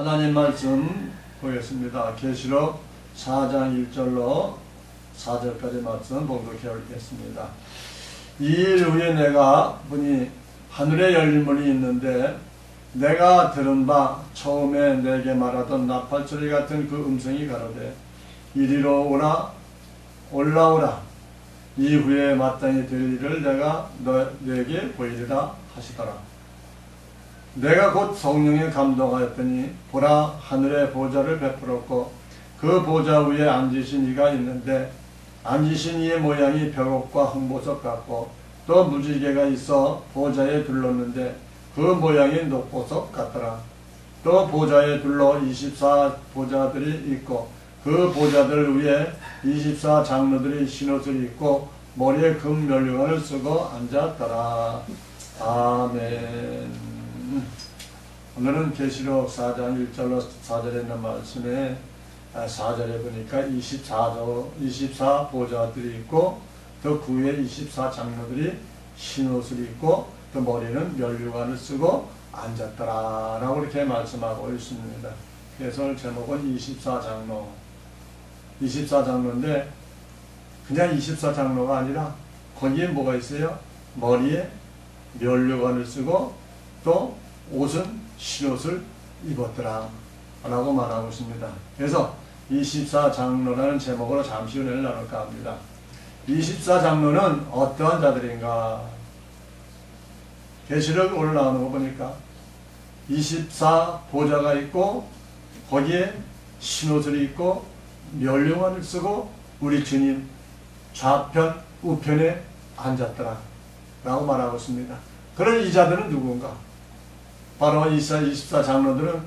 하나님 말씀 보겠습니다. 계시록 4장 1절로 4절까지 말씀 봉독해 올리겠습니다. 2일 후에 내가 보니 하늘에 열린 문이 있는데 내가 들은 바 처음에 내게 말하던 나팔소리 같은 그 음성이 가로되 이리로 오라 올라오라 이후에 마땅히 될 일을 내가 너에게 보이리라 하시더라. 내가 곧 성령에 감동하였더니 보라 하늘에 보좌를 베풀었고 그 보좌 위에 앉으신 이가 있는데 앉으신 이의 모양이 벽옥과 홍보석 같고 또 무지개가 있어 보좌에 둘렀는데 그 모양이 녹보석 같더라. 또 보좌에 둘러 24 보좌들이 있고 그 보좌들 위에 24 장로들이 흰옷을 입고 머리에 금 면류관을 쓰고 앉았더라. 아멘. 오늘은 계시록 4장 1절로 4절에 있는 말씀에 4절에 보니까 24 보좌들이 있고 또 그 위에 24 장로들이 흰옷을 입고 또 머리는 면류관을 쓰고 앉았더라 라고 이렇게 말씀하고 있습니다. 그래서 오늘 제목은 24장로인데 그냥 24장로가 아니라 거기에 뭐가 있어요? 머리에 면류관을 쓰고 또 옷은 흰옷을 입었더라 라고 말하고 있습니다. 그래서 24장로라는 제목으로 잠시 은혜를 나눌까 합니다. 24장로는 어떠한 자들인가? 계시록 오늘 나오는 거 보니까 24 보좌가 있고 거기에 흰옷을 입고 면류관을 쓰고 우리 주님 좌편 우편에 앉았더라 라고 말하고 있습니다. 그런 이 자들은 누군가? 바로 24 장로들은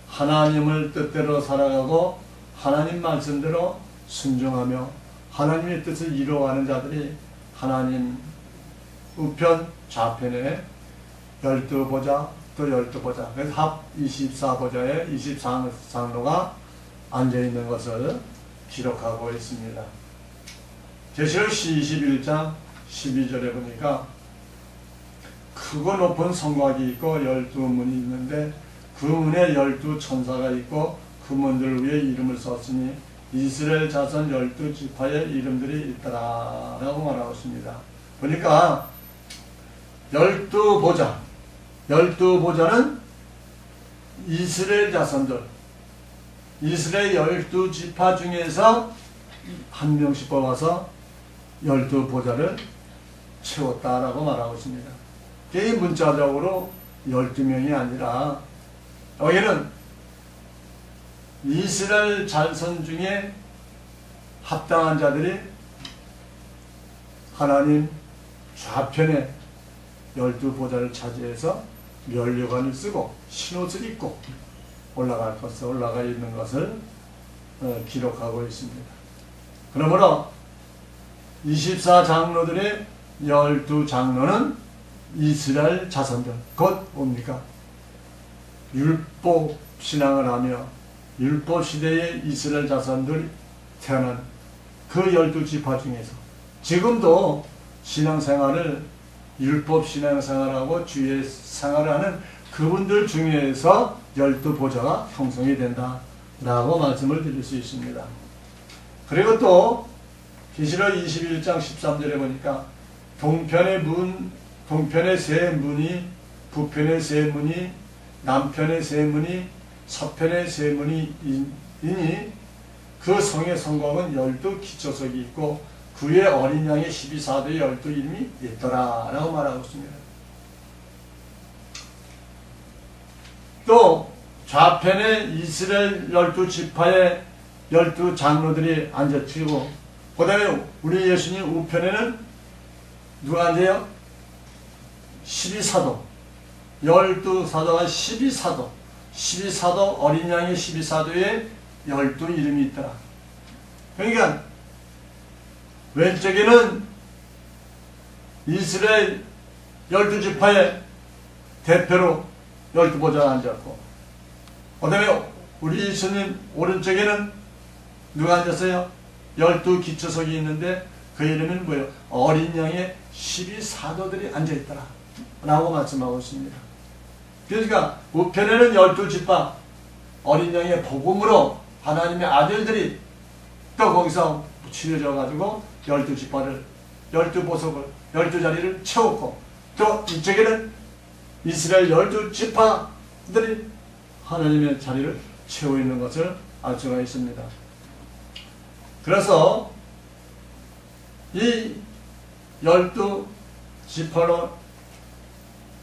하나님을 뜻대로 살아가고 하나님 말씀대로 순종하며 하나님의 뜻을 이루어가는 자들이 하나님 우편 좌편에 12보좌 또 12보좌 그래서 합 24보좌에 24장로가 앉아있는 것을 기록하고 있습니다. 계시록 21장 12절에 보니까 크고 높은 성곽이 있고 12문이 있는데 그 문에 12천사가 있고 그 문들 위에 이름을 썼으니 이스라엘 자손 12지파의 이름들이 있더라 라고 말하고 있습니다. 보니까 12보좌는 이스라엘 자손들 이스라엘 12지파 중에서 한 명씩 뽑아서 12보좌를 채웠다라고 말하고 있습니다. 이 문자적으로 12명이 아니라 여기는 이스라엘 자손 중에 합당한 자들이 하나님 좌편에 12보좌를 차지해서 면류관을 쓰고 흰옷을 입고 올라가 있는 것을 기록하고 있습니다. 그러므로 24장로들의 12장로는 이스라엘 자손들 곧 뭡니까? 율법 신앙을 하며 율법 시대의 이스라엘 자손들 태어난 그 12지파 중에서 지금도 신앙생활을 율법 신앙생활하고 주의 생활을 하는 그분들 중에서 12보좌가 형성이 된다 라고 말씀을 드릴 수 있습니다. 그리고 또 계시록 21장 13절에 보니까 동편의 세 문이 북편의 세 문이 남편의 세 문이 서편의 세 문이 이니 그 성의 성곽은 12기초석이 있고 그 위에 어린 양의 12사도의 12이름이 있더라 라고 말하고 있습니다. 또 좌편에 이스라엘 12지파의 12장로들이 앉아치고 그 다음에 우리 예수님 우편에는 누가 앉아요? 12사도 12사도가 12사도 어린 양의 12사도에 12이름이 있더라. 그러니까 왼쪽에는 이스라엘 12지파의 대표로 12보좌가 앉았고 그 다음에 우리 예수님 오른쪽에는 누가 앉았어요? 12기초석이 있는데 그 이름은 뭐예요? 어린 양의 12사도들이 앉아있더라 라고 말씀하고 있습니다. 그러니까 우편에는 12지파 어린 양의 복음으로 하나님의 아들들이 또 거기서 치려져 가지고 12지파를 12보석을 12자리를 채웠고 또 이쪽에는 이스라엘 12지파들이 하나님의 자리를 채워 있는 것을 알 수가 있습니다. 그래서 이 12지파로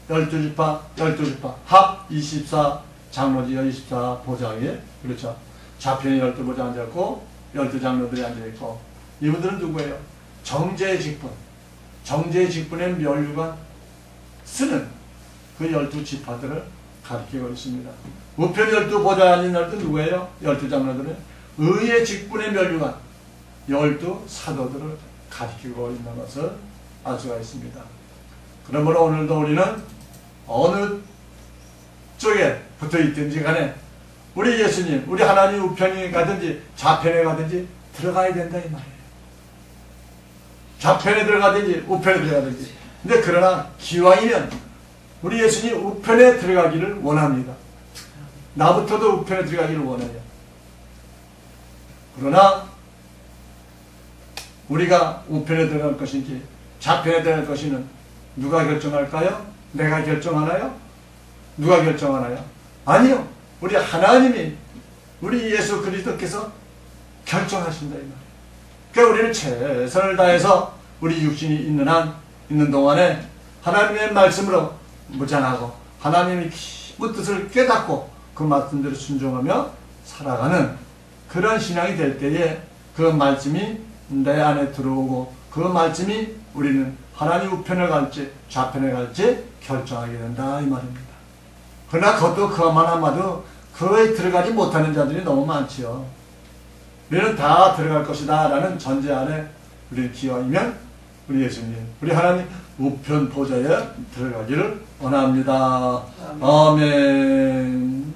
12지파 합 24장로지요. 24보장이 그렇죠. 좌편에 12보장 앉아있고 12장로들이 앉아있고 이분들은 누구예요? 정제의 직분, 정제의 직분의 멸류관 쓰는 그 12지파들을 가리키고 있습니다. 우편 12보좌에 앉은 12 누구예요? 12장로들은 의의 직분의 멸류관 12사도들을 가리키고 있는 것을 알 수가 있습니다. 그러므로 오늘도 우리는 어느 쪽에 붙어 있든지 간에 우리 예수님, 우리 하나님 우편에 가든지 좌편에 가든지 들어가야 된다 이 말이에요. 좌편에 들어가든지 우편에 들어가든지. 근데 그러나 기왕이면 우리 예수님 우편에 들어가기를 원합니다. 나부터도 우편에 들어가기를 원해요. 그러나 우리가 우편에 들어갈 것인지 좌편에 들어갈 것인지 누가 결정할까요? 내가 결정하나요? 누가 결정하나요? 아니요. 우리 하나님이 우리 예수 그리스도께서 결정하신다 이 말이에요. 그러니까 우리는 최선을 다해서 우리 육신이 있는 한 있는 동안에 하나님의 말씀으로 무장하고 하나님의 깊은 뜻을 깨닫고 그 말씀대로 순종하며 살아가는 그런 신앙이 될 때에 그 말씀이 내 안에 들어오고 그 말씀이 우리는 하나님 우편을 갈지 좌편을 갈지 결정하게 된다 이 말입니다. 그러나 그것도 그만 아마도 그에 들어가지 못하는 자들이 너무 많지요. 우리는 다 들어갈 것이다 라는 전제 안에 우리 기왕이면 우리 예수님, 우리 하나님 우편 보좌에 들어가기를 원합니다. 아멘.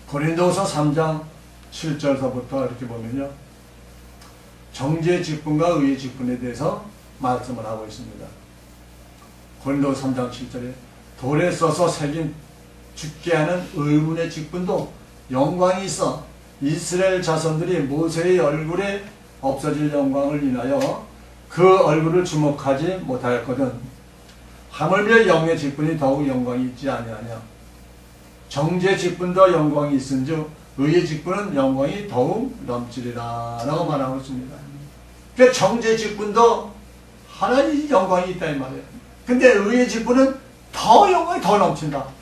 고린도후서 3장 7절서부터 이렇게 보면요. 정죄의 직분과 의의 직분에 대해서 말씀을 하고 있습니다. 고린도후서 3장 7절에 돌에 써서 새긴 죽게 하는 의문의 직분도 영광이 있어 이스라엘 자손들이 모세의 얼굴에 없어질 영광을 인하여 그 얼굴을 주목하지 못하였거든. 하물며 영의 직분이 더욱 영광이 있지 아니하냐. 정죄의 직분도 영광이 있은즉 의의 직분은 영광이 더욱 넘치리라 라고 말하고 있습니다. 그러니까 정죄의 직분도 하나님 영광이 있다 이 말이에요. 근데 의의 직분은 더 영광이 더 넘친다.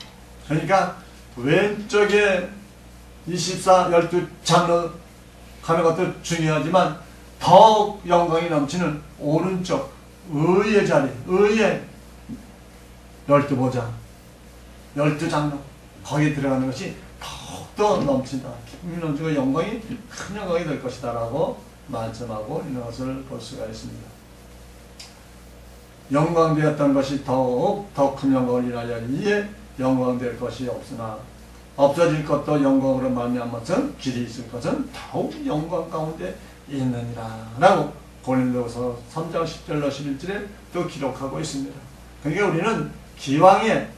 그러니까 왼쪽에 12장로 가는 것도 중요하지만 더욱 영광이 넘치는 오른쪽 의의 자리, 의의 12보좌, 12장로 거기에 들어가는 것이 더욱더 넘친다. 기쁨이 영광이 큰 영광이 될 것이다 라고 말씀하고 있는 것을 볼 수가 있습니다. 영광되었던 것이 더욱 더 큰 영광을 인하여 이에 영광될 것이 없으나 없어질 것도 영광으로 말미암아서 길이 있을 것은 더욱 영광 가운데 있느니라 라고 고린도후서 3장 10절로 11절에 또 기록하고 있습니다. 그러니까 우리는 기왕에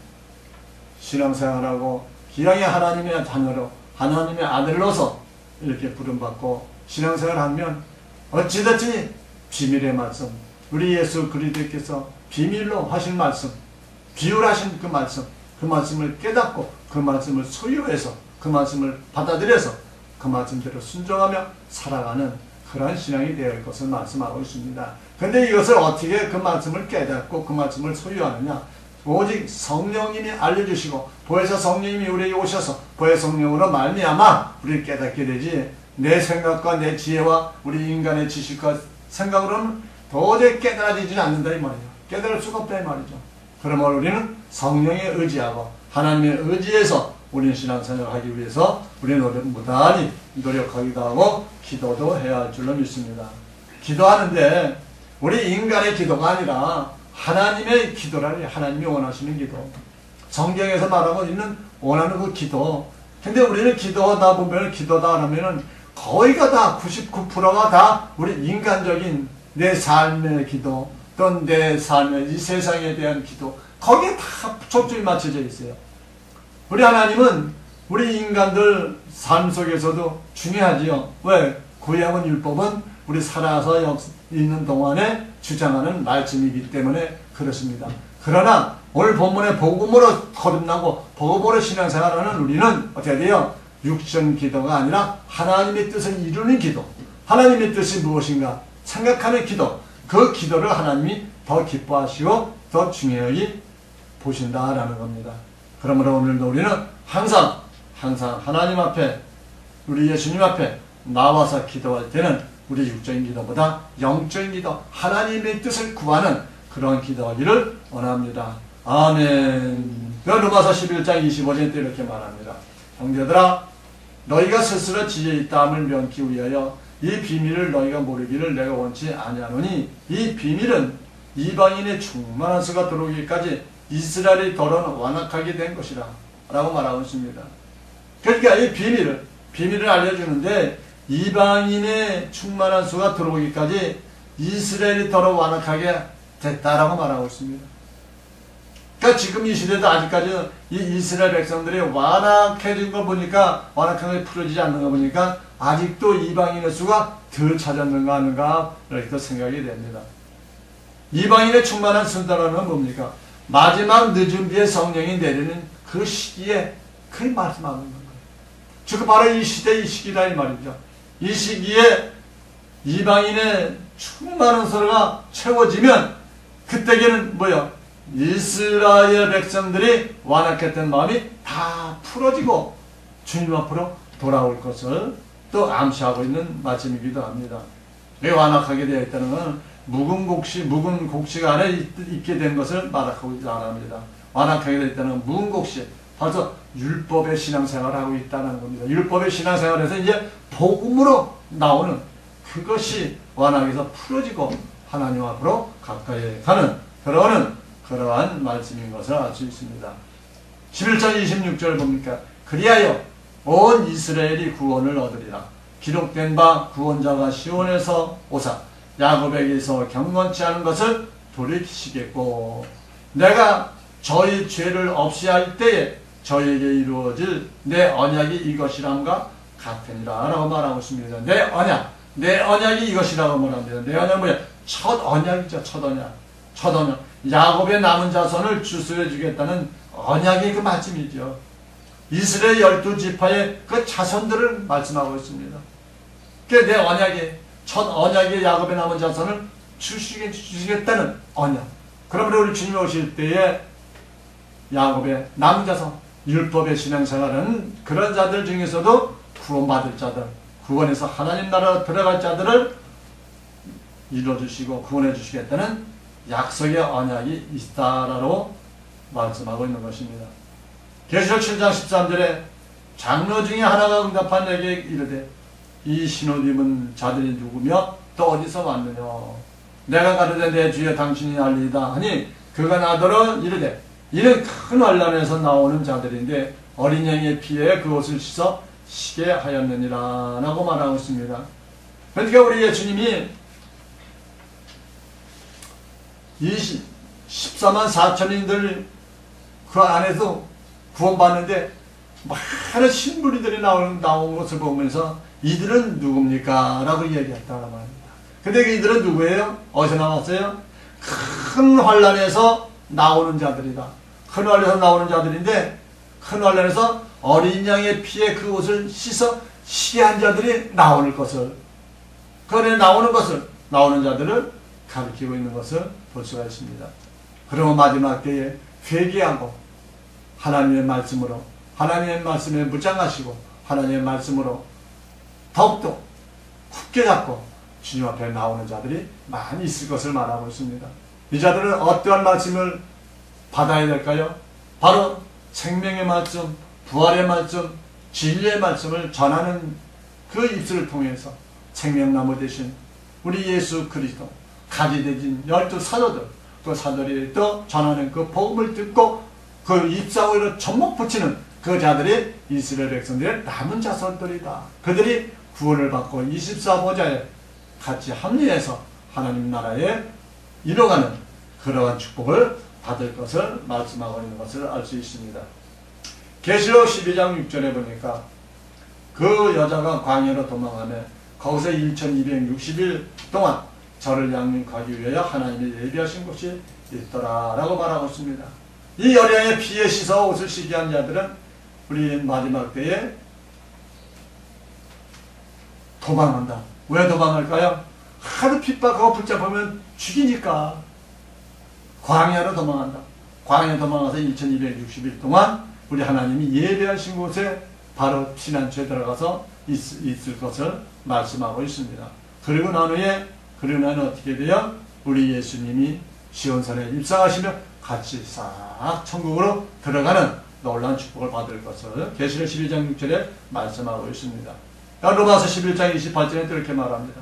신앙생활하고 기왕에 하나님의 자녀로 하나님의 아들로서 이렇게 부름받고 신앙생활하면 어찌됐든 비밀의 말씀 우리 예수 그리스도께서 비밀로 하신 말씀 비율하신 그 말씀을 깨닫고 그 말씀을 소유해서 그 말씀을 받아들여서 그 말씀대로 순종하며 살아가는 그러한 신앙이 되어야 할 것을 말씀하고 있습니다. 그런데 이것을 어떻게 그 말씀을 깨닫고 그 말씀을 소유하느냐. 오직 성령님이 알려주시고 보혜사 성령님이 우리에게 오셔서 보혜사 성령으로 말미암아 우리를 깨닫게 되지 내 생각과 내 지혜와 우리 인간의 지식과 생각으로는 도저히 깨달아지지 않는다 이 말이에요. 깨달을 수가 없다 이 말이죠. 그러므로 우리는 성령에 의지하고 하나님의 의지에서 우리는 신앙생활을 하기 위해서 우리는 무단히 노력하기도 하고 기도도 해야 할 줄로 믿습니다. 기도하는데 우리 인간의 기도가 아니라 하나님의 기도라니 하나님이 원하시는 기도 성경에서 말하고 있는 원하는 그 기도. 근데 우리는 기도하다 보면 기도다 하면은 거의가 다 99%가 다 우리 인간적인 내 삶의 기도 또 내 삶의 이 세상에 대한 기도 거기에 다 초점이 맞춰져 있어요. 우리 하나님은 우리 인간들 삶 속에서도 중요하지요. 왜? 구약은 율법은 우리 살아서 있는 동안에 주장하는 말씀이기 때문에 그렇습니다. 그러나 오늘 본문에 복음으로 거듭나고 복음으로 신앙생활하는 우리는 어떻게 돼요? 육신 기도가 아니라 하나님의 뜻을 이루는 기도. 하나님의 뜻이 무엇인가 생각하는 기도. 그 기도를 하나님이 더 기뻐하시고 더 중요히 보신다라는 겁니다. 그러므로 오늘도 우리는 항상 하나님 앞에 우리 예수님 앞에 나와서 기도할 때는 우리 육적인 기도보다 영적인 기도, 하나님의 뜻을 구하는 그런 기도하기를 원합니다. 아멘. 로마서 11장 25절 때 이렇게 말합니다. 형제들아 너희가 스스로 지혜 있다함을 명기 위하여 이 비밀을 너희가 모르기를 내가 원치 아니하노니 이 비밀은 이방인의 충만한 수가 들어오기까지 이스라엘이 더러 완악하게 된 것이라 라고 말하고 있습니다. 그러니까 이 비밀을 알려주는데 이방인의 충만한 수가 들어오기까지 이스라엘이 더러 완악하게 됐다라고 말하고 있습니다. 그러니까 지금 이 시대도 아직까지 이 이스라엘 백성들이 완악해진 거 보니까 완악하게 풀어지지 않는 거 보니까 아직도 이방인의 수가 덜 찾았는가 하는가 이렇게 또 생각이 됩니다. 이방인의 충만한 순단은 뭡니까? 마지막 늦은 비에 성령이 내리는 그 시기에 그걸 말씀하는 거예요. 즉 바로 이 시대 이 시기다 이 말이죠. 이 시기에 이방인의 충만한 서로가 채워지면 그때에는 뭐요? 이스라엘 백성들이 완악했던 마음이 다 풀어지고 주님 앞으로 돌아올 것을 또 암시하고 있는 말씀이기도 합니다. 왜 완악하게 되어 있다는 것은 묵은 곡식 안에 있게 된 것을 말하고 있다는 완악하게 되어 있다는 묵은 곡식, 벌써 율법의 신앙생활을 하고 있다는 겁니다. 율법의 신앙생활에서 이제 복음으로 나오는 그것이 완악에서 풀어지고 하나님 앞으로 가까이 가는 그러한 말씀인 것을 알 수 있습니다. 11장 26절 봅니까? 그리하여 온 이스라엘이 구원을 얻으리라. 기록된 바 구원자가 시온에서 오사 야곱에게서 경건치 않은 것을 돌이키시겠고 내가 저희 죄를 없이 할 때에 저에게 이루어질 내 언약이 이것이람과 같으니라 라고 말하고 있습니다. 내 언약이 이것이라고 말합니다. 내 언약은 뭐야? 첫 언약이죠. 첫 언약. 야곱의 남은 자손을 주수해 주겠다는 언약의 그 말씀이죠. 이스라엘 12지파의 그 자손들을 말씀하고 있습니다. 내 언약이 첫 언약의 야곱의 남은 자손을 주시겠다는 언약. 그러므로 우리 주님 오실 때에 야곱의 남은 자손, 율법의 신앙생활은 그런 자들 중에서도 구원받을 자들, 구원해서 하나님 나라로 들어갈 자들을 이루어주시고 구원해 주시겠다는 약속의 언약이 있다라고 말씀하고 있는 것입니다. 계시록 7장 13절에 장로 중에 하나가 응답한 내게 이르되 이 신옷 입은 자들이 누구며 또 어디서 왔느냐. 내가 가르되 내 주여 당신이 알리이다 하니 그가 나더러 이르되 이는 큰 환난에서 나오는 자들인데 어린 양의 피에 그 옷을 씻어 시게 하였느니라 라고 말하고 있습니다. 그러니까 우리 예수님이 14만 4천인들 그 안에서 구원받는데 많은 신부리들이 나온 것을 보면서 이들은 누굽니까? 라고 얘기했다고 합니다. 근데 이들은 누구예요? 어디서 나왔어요? 큰 환난에서 나오는 자들이다. 큰 환난에서 나오는 자들인데 큰 환난에서 어린 양의 피에 그 옷을 씻어 시한 자들이 나오는 것을 나오는 자들을 가리키고 있는 것을 볼 수가 있습니다. 그러면 마지막 때에 회개하고 하나님의 말씀으로 하나님의 말씀에 무장하시고 하나님의 말씀으로 더욱더 굳게 잡고 주님 앞에 나오는 자들이 많이 있을 것을 말하고 있습니다. 이 자들은 어떠한 말씀을 받아야 될까요? 바로 생명의 말씀, 부활의 말씀, 진리의 말씀을 전하는 그 입술을 통해서 생명나무 대신 우리 예수 그리스도 가지되진 12사도들, 그 사도들이 또 전하는 그 복음을 듣고 그 입사오히려 접목 붙이는 그 자들이 이스라엘 백성들의 남은 자손들이다. 그들이 구원을 받고 24보좌에 같이 합류해서 하나님 나라에 이뤄가는 그러한 축복을 받을 것을 말씀하고 있는 것을 알 수 있습니다. 계시록 12장 6절에 보니까 그 여자가 광야로 도망하며 거기서 1260일 동안 저를 양육하기 위하여 하나님이 예비하신 곳이 있더라 라고 말하고 있습니다. 이 여량의 피에 씻어 옷을 씻게 한 자들은 우리 마지막 때에 도망한다. 왜 도망할까요? 하도 핍박하고 붙잡으면 죽이니까 광야로 도망한다. 광야로 도망가서 1260일 동안 우리 하나님이 예배하신 곳에 바로 피난처에 들어가서 있을 것을 말씀하고 있습니다. 그리고 난 후에 어떻게 돼요? 우리 예수님이 시온산에 입성하시며 같이 싹 천국으로 들어가는 놀라운 축복을 받을 것을 계시록 12장 6절에 말씀하고 있습니다. 로마서 11장 28절에 이렇게 말합니다.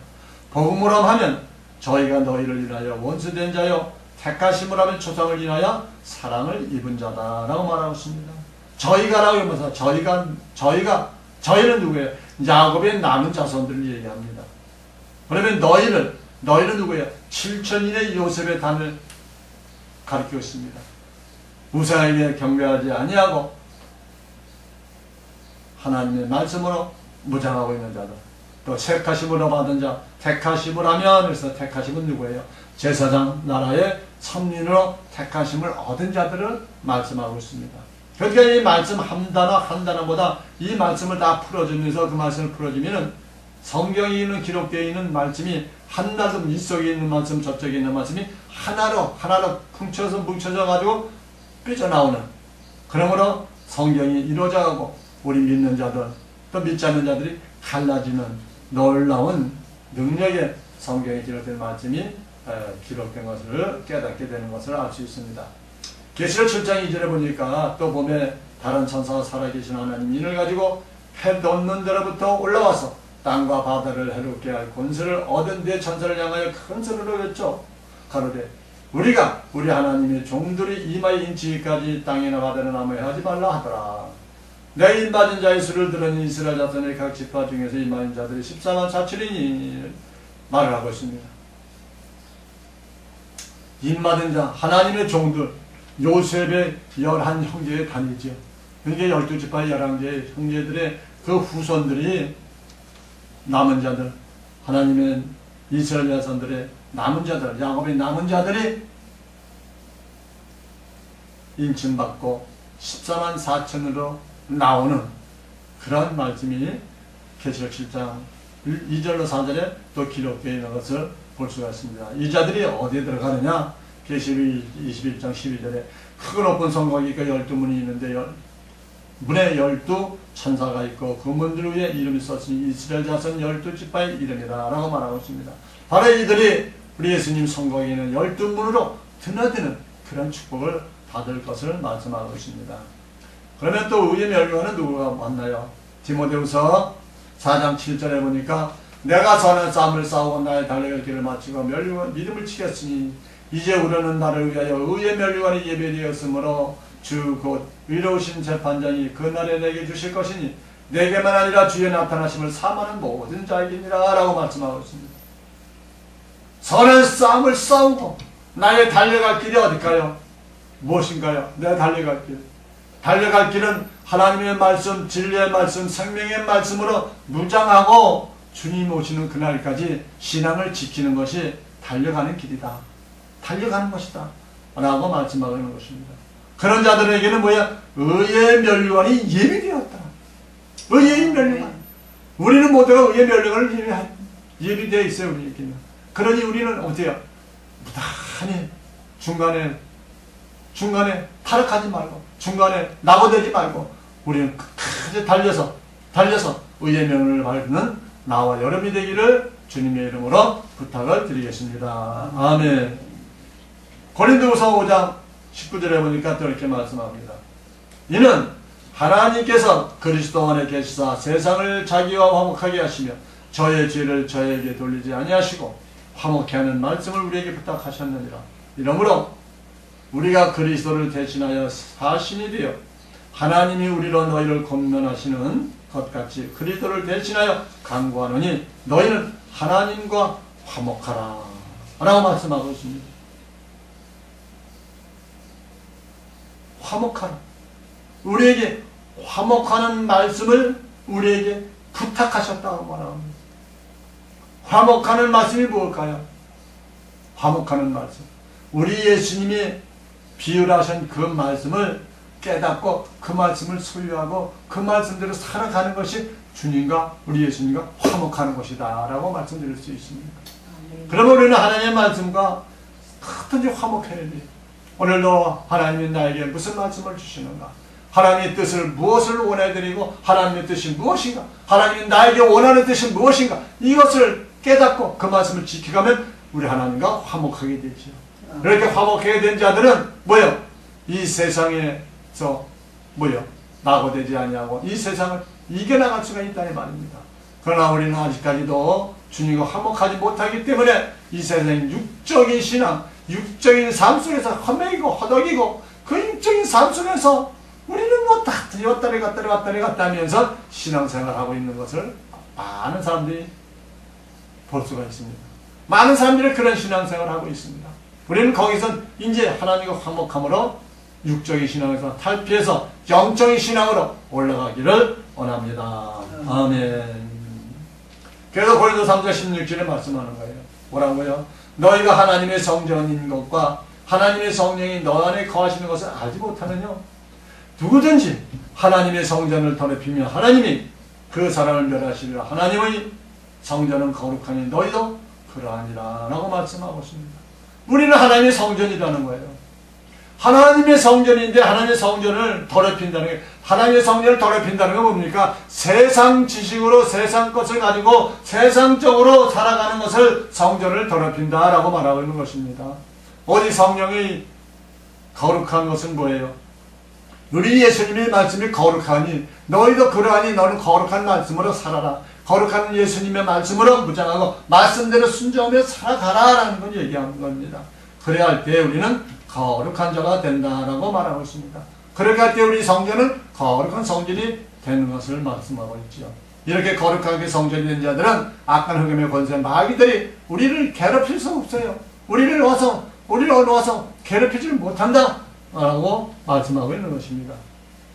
복음으로 하면 저희가 너희를 인하여 원수된 자요 택하심을 하면 초상을 인하여 사랑을 입은 자다라고 말하고 있습니다. 저희가라고 하면서 저희는 누구예요? 야곱의 남은 자손들을 얘기합니다. 그러면 너희는 누구예요? 7천인의 요셉의 단을 가리키고 있습니다. 우상에게 경배하지 아니하고 하나님의 말씀으로 무장하고 있는 자들, 또 택하심으로 받은 자, 택하심을 하면, 그래서 택하심은 누구예요? 제사장 나라의 선민으로 택하심을 얻은 자들을 말씀하고 있습니다. 그러니까 이 말씀 한 단어보다 이 말씀을 다 풀어주면서 그 말씀을 풀어주면은 성경에 있는 기록되어 있는 말씀이 한나름 이쪽에 있는 말씀 저쪽에 있는 말씀이 하나로 뭉쳐져 가지고 삐져나오는, 그러므로 성경이 이루어져가고 우리 믿는 자들 또 믿지 않는 자들이 갈라지는 놀라운 능력의 성경에 기록된 말씀이 기록된 것을 깨닫게 되는 것을 알 수 있습니다. 계시록 7장 2절에 보니까 또 봄에 다른 천사가 살아계신 하나님 인을 가지고 해 돋는 데로부터 올라와서 땅과 바다를 해롭게 할 권세를 얻은 네 천사를 향하여 큰 소리로 외쳐 가로되 우리가 우리 하나님의 종들이 이마에 인치기까지 땅이나 바다를 나무에 하지 말라 하더라. 내 인맞은 자의 수를 들으니 이스라엘 자손의 각 지파 중에서 인맞은 자들이 14만 4천이니 말을 하고 있습니다. 인맞은 자, 하나님의 종들, 요셉의 11형제의 단이지요. 그러니까 12지파의 11개의 형제들의 그 후손들이 남은 자들, 하나님의 이스라엘 자손들의 남은 자들, 야곱의 남은 자들이 인침받고 14만 4천으로 나오는 그런 말씀이 계시록 7장 2절로 4절에 또 기록되어 있는 것을 볼 수가 있습니다. 이 자들이 어디에 들어가느냐? 계시록 21장 12절에 크고 높은 성곽이 있고 12문이 있는데 문에 12천사가 있고 그 문들 위에 이름이 썼으니 이스라엘 자손 12지파의 이름이다 라고 말하고 있습니다. 바로 이들이 우리 예수님 성곽에 있는 12문으로 드나드는 그런 축복을 받을 것을 말씀하고 있습니다. 그러면 또 의의 멸류관은 누구가 왔나요? 디모데후서 4장 7절에 보니까 내가 선한 싸움을 싸우고 나의 달려갈 길을 마치고 멸류관 믿음을 지켰으니 이제 우리는 나를 위하여 의의 멸류관이 예배되었으므로 주 곧 의로우신 재판장이 그날에 내게 주실 것이니 내게만 아니라 주의 나타나심을 사모하는 모든 자에게니라 라고 말씀하고 있습니다. 선한 싸움을 싸우고 나의 달려갈 길이 어딜까요? 무엇인가요? 내가 달려갈 길. 달려갈 길은 하나님의 말씀, 진리의 말씀, 생명의 말씀으로 무장하고 주님 오시는 그날까지 신앙을 지키는 것이 달려가는 길이다. 달려가는 것이다. 라고 말씀하고 있는 것입니다. 그런 자들에게는 뭐야? 의의 멸류관이 예비되었다. 의의 멸류관. 우리는 모두가 의의 멸류관을 예비되어 있어요. 우리에게는. 그러니 우리는 어때요? 무단히 중간에 타락하지 말고 중간에 낙오되지 말고 우리는 끝까지 달려서 의의 명을 밟는 나와 여러분이 되기를 주님의 이름으로 부탁을 드리겠습니다. 아멘. 고린도후서 5장 19절에 보니까 또 이렇게 말씀합니다. 이는 하나님께서 그리스도 안에 계시사 세상을 자기와 화목하게 하시며 저의 죄를 저에게 돌리지 아니하시고 화목케 하는 말씀을 우리에게 부탁하셨느니라. 이러므로 우리가 그리스도를 대신하여 사신이 되어 하나님이 우리로 너희를 권면하시는 것 같이 그리스도를 대신하여 간구하노니 너희는 하나님과 화목하라 라고 말씀하고 있습니다. 화목하라. 우리에게 화목하는 말씀을 우리에게 부탁하셨다고 말합니다. 화목하는 말씀이 무엇일까요? 화목하는 말씀. 우리 예수님이 비유하신 그 말씀을 깨닫고 그 말씀을 소유하고 그 말씀대로 살아가는 것이 주님과 우리 예수님과 화목하는 것이다 라고 말씀드릴 수 있습니다. 그러면 우리는 하나님의 말씀과 어떤지 화목해야 돼. 오늘도 하나님이 나에게 무슨 말씀을 주시는가, 하나님의 뜻을 무엇을 원해드리고 하나님의 뜻이 무엇인가, 하나님이 나에게 원하는 뜻이 무엇인가, 이것을 깨닫고 그 말씀을 지켜가면 우리 하나님과 화목하게 되죠. 이렇게 화목하게 된 자들은 뭐요? 이 세상에서 뭐요? 낙오되지 아니하고 이 세상을 이겨나갈 수가 있다는 말입니다. 그러나 우리는 아직까지도 주님과 화목하지 못하기 때문에 이 세상의 육적인 신앙, 육적인 삶 속에서 허매이고 허덕이고 그 육적인 삶 속에서 우리는 뭐 다 왔다리 갔다 하면서 신앙생활하고 있는 것을 많은 사람들이 볼 수가 있습니다. 많은 사람들이 그런 신앙생활을 하고 있습니다. 우리는 거기서 이제 하나님과 화목함으로 육적인 신앙에서 탈피해서 영적인 신앙으로 올라가기를 원합니다. 아멘. 그래서 고린도 3장 16절에 말씀하는 거예요. 뭐라고요? 너희가 하나님의 성전인 것과 하나님의 성령이 너 안에 거하시는 것을 알지 못하느냐? 누구든지 하나님의 성전을 더럽히며 하나님이 그 사람을 멸하시리라. 하나님의 성전은 거룩하니 너희도 그러하니라 라고 말씀하고 있습니다. 우리는 하나님의 성전이라는 거예요. 하나님의 성전인데 하나님의 성전을 더럽힌다는 게, 하나님의 성전을 더럽힌다는 건 뭡니까? 세상 지식으로 세상 것을 가지고 세상적으로 살아가는 것을 성전을 더럽힌다 라고 말하고 있는 것입니다. 어디 성령의 거룩한 것은 뭐예요? 우리 예수님의 말씀이 거룩하니 너희도 그러하니 너는 거룩한 말씀으로 살아라. 거룩한 예수님의 말씀으로 무장하고 말씀대로 순종하며 살아가라 라는 걸 얘기하는 겁니다. 그래야 할 때 우리는 거룩한 자가 된다라고 말하고 있습니다. 그렇게 할 때 우리 성전은 거룩한 성전이 되는 것을 말씀하고 있죠. 이렇게 거룩하게 성전이 된 자들은 악한 흑암의 권세 마귀들이 우리를 괴롭힐 수 없어요. 우리를 와서 괴롭히지를 못한다 라고 말씀하고 있는 것입니다.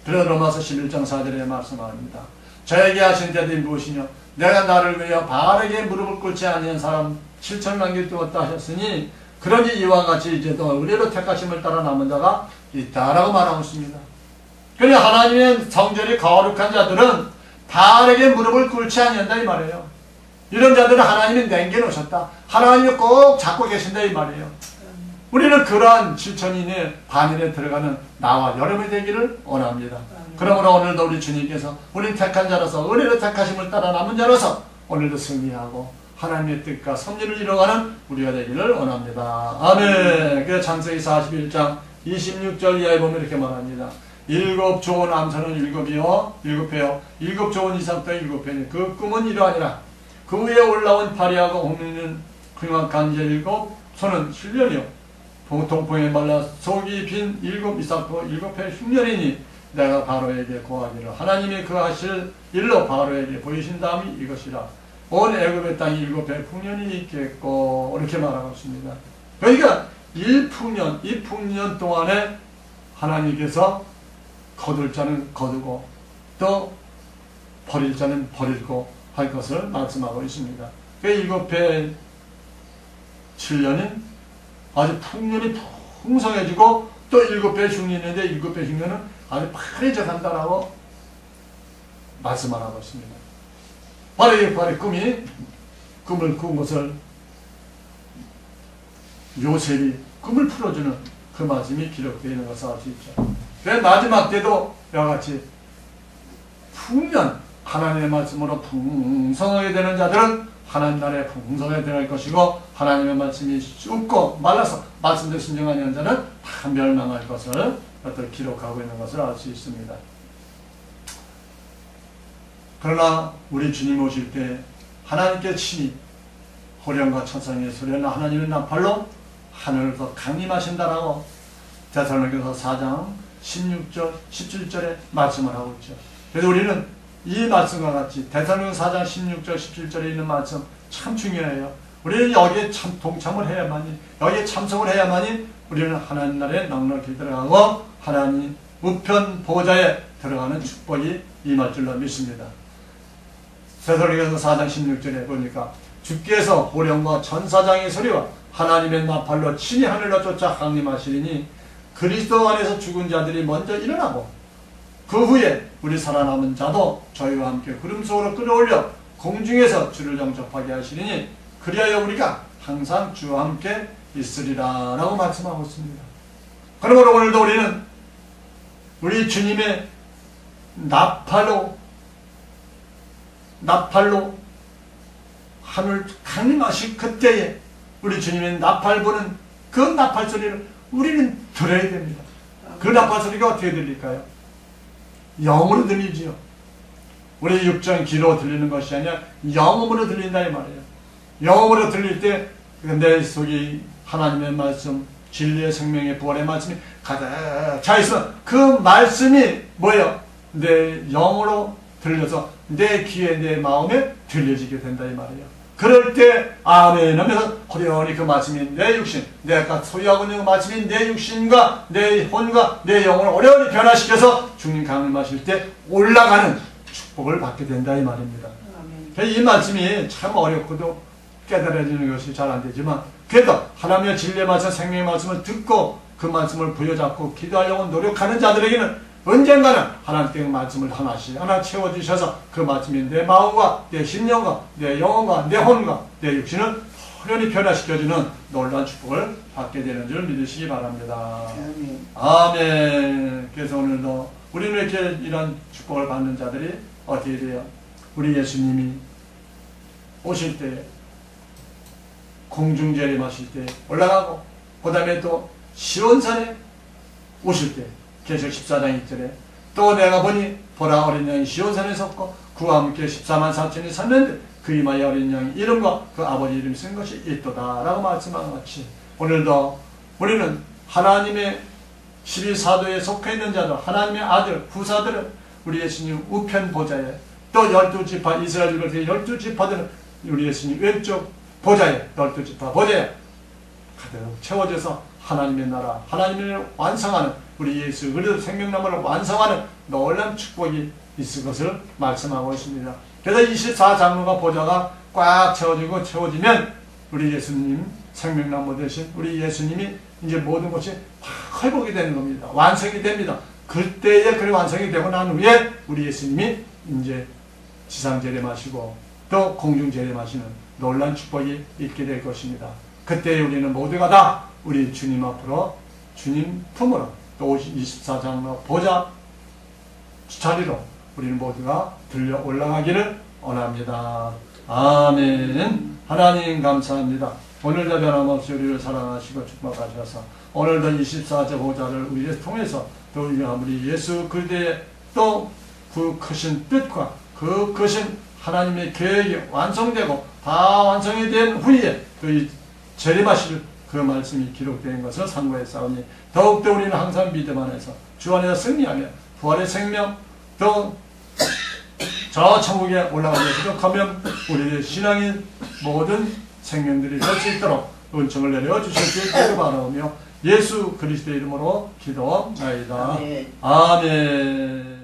그래서 로마서 11장 4절에 말씀합니다. 저에게 하신 자들이 무엇이냐? 내가 나를 위하여 바알에게 무릎을 꿇지 아니한 사람 7천 남길 두었다 하셨으니 그러니 이와 같이 이제도 의뢰로 택하심을 따라 남은 자가 있다라고 말하고 있습니다. 그러니 하나님의 성전이 거룩한 자들은 바알에게 무릎을 꿇지 아니한다 이 말이에요. 이런 자들은 하나님이 남겨놓으셨다. 하나님이 꼭 잡고 계신다 이 말이에요. 우리는 그러한 7천인의 반일에 들어가는 나와 여러분이 되기를 원합니다. 그러므로 오늘도 우리 주님께서 우리 택한 자로서 의뢰로 택하심을 따라 남은 자로서 오늘도 승리하고 하나님의 뜻과 섭리를 이뤄가는 우리가 되기를 원합니다. 아멘. 그래서 창세기 41장 26절 이하에 보면 이렇게 말합니다. 일곱 좋은 암소는 일곱 좋은 이삭도 7회니 그 꿈은 이러하니라. 그 위에 올라온 파리하고 홍리는 흉악한 일곱 소는 7년이요 동풍에 말라 속이 빈 일곱 이삭도 7회 흉년이니 내가 바로에게 고하기를 하나님이 그 하실 일로 바로에게 보이신 다음이 이것이라. 온 애굽의 땅이 7회 풍년이 있겠고 이렇게 말하고 있습니다. 그러니까 이 풍년 동안에 하나님께서 거둘 자는 거두고 또 버릴 자는 버리고 할 것을 말씀하고 있습니다. 그 7회 7년은 아주 풍년이 풍성해지고 또 7배 흉년인데 7배 흉년은 아주 파래져 간다라고 말씀하고 있습니다. 바로 이 꿈을 꾼 것을 요셉이 꿈을 풀어주는 그 말씀이 기록되어 있는 것을 알 수 있죠. 그래서 마지막 때도 이와 같이 풍년 하나님의 말씀으로 풍성하게 되는 자들은 하나님 나라에 풍성하게 될 것이고 하나님의 말씀이 쑥고 말라서 말씀대로 순종하는 자는 다 멸망할 것을 기록하고 있는 것을 알 수 있습니다. 그러나 우리 주님 오실 때 하나님께 친히 호령과 천상의 소리나 하나님의 나팔로 하늘을 더 강림하신다라고 데살로니가서 4장 16절 17절에 말씀을 하고 있죠. 그래서 우리는 이 말씀과 같이 데살로니가서 4장 16절 17절에 있는 말씀 참 중요해요. 우리는 여기에 동참을 해야만이, 여기에 참석을 해야만이 우리는 하나님 나라에 넉넉히 들어가고 하나님 우편 보좌에 들어가는 축복이 임할 줄로 믿습니다. 데살로니가서 4장 16절에 보니까 주께서 호령과 천사장의 소리와 하나님의 나팔로 친히 하늘로 쫓아 강림하시리니 그리스도 안에서 죽은 자들이 먼저 일어나고 그 후에 우리 살아남은 자도 저희와 함께 구름 속으로 끌어올려 공중에서 주를 영접하게 하시리니 그리하여 우리가 항상 주와 함께 있으리라 라고 말씀하고 있습니다. 그러므로 오늘도 우리는 우리 주님의 나팔로 하늘 강림하실 그때에 우리 주님의 나팔 부는 그 나팔 소리를 우리는 들어야 됩니다. 그 나팔 소리가 어떻게 들릴까요? 영으로 들리지요. 우리 육정 귀로 들리는 것이 아니라 영음으로 들린다 이 말이에요. 영음으로 들릴 때 내 속이 하나님의 말씀, 진리의 생명의 부활의 말씀이 가득 차 있으면 그 말씀이 뭐예요? 내 영으로 들려서 내 귀에 내 마음에 들려지게 된다 이 말이에요. 그럴 때 아멘 하면서 호련히 그 말씀이 내 육신, 내가 소유하고 있는 그 말씀이 내 육신과 내 혼과 내 영혼을 호련히 변화시켜서 주님 강림하실 때 올라가는 축복을 받게 된다 이 말입니다. 아멘. 이 말씀이 참 어렵고도 깨달아지는 것이 잘 안 되지만 그래도 하나님의 진리의 말씀, 생명의 말씀을 듣고 그 말씀을 부여잡고 기도하려고 노력하는 자들에게는 언젠가는 하나님의 말씀을 하나씩 하나 채워주셔서 그 말씀이 내 마음과 내 심령과 내 영혼과 내 혼과 내 육신을 호련히 변화시켜주는 놀라운 축복을 받게 되는 줄 믿으시기 바랍니다. 아멘. 그래서 오늘도 우리는 이렇게 이런 축복을 받는 자들이 어떻게 돼요? 우리 예수님이 오실 때 공중 재림하실 때 올라가고 그 다음에 또 시온산에 오실 때 계시록 14장 1절에 또 내가 보니 보라 어린 양이 시온산에 섰고 그와 함께 14만 4천이 섰는데 그 이마에 어린 양의 이름과 그 아버지 이름이 쓴 것이 있도다 라고 말씀한 같이 오늘도 우리는 하나님의 12사도에 속해있는 자들 하나님의 아들 후사들은 우리 예수님 우편 보좌에 또 12지파 이스라엘 족속의 12지파들은 우리 예수님 왼쪽 보좌에 12지파 보좌에 가득 채워져서 하나님의 나라 하나님을 완성하는 우리 예수 그리스도 생명나무를 완성하는 놀라운 축복이 있을 것을 말씀하고 있습니다. 그래서 24장로가 보좌가 꽉 채워지고 채워지면 우리 예수님 생명나무 대신 우리 예수님이 이제 모든 것이 다 회복이 되는 겁니다. 완성이 됩니다. 그때에 그리 완성이 되고 난 후에 우리 예수님이 이제 지상 재림하시고 또 공중 재림하시는 놀라운 축복이 있게 될 것입니다. 그때 우리는 모두가 다 우리 주님 앞으로 주님 품으로 또 24장로 보좌 자리로 우리는 모두가 들려 올라가기를 원합니다. 아멘. 하나님 감사합니다. 오늘도 변함없이 우리를 사랑하시고 축복하셔서 오늘도 24제 보좌를 우리를 통해서 또 우리 예수 그리스도의 또 그 크신 뜻과 그 크신 하나님의 계획이 완성되고 다 완성이 된 후에 그 재림하실 그 말씀이 기록된 것을 상고했사오니 더욱더 우리는 항상 믿음 안에서 주 안에서 승리하며 부활의 생명 또 저 천국에 올라가도록 하면 우리의 신앙의 모든 생명들이 될 수 있도록 은총을 내려주실 줄 바라오며 예수 그리스도의 이름으로 기도하옵나이다. 아멘.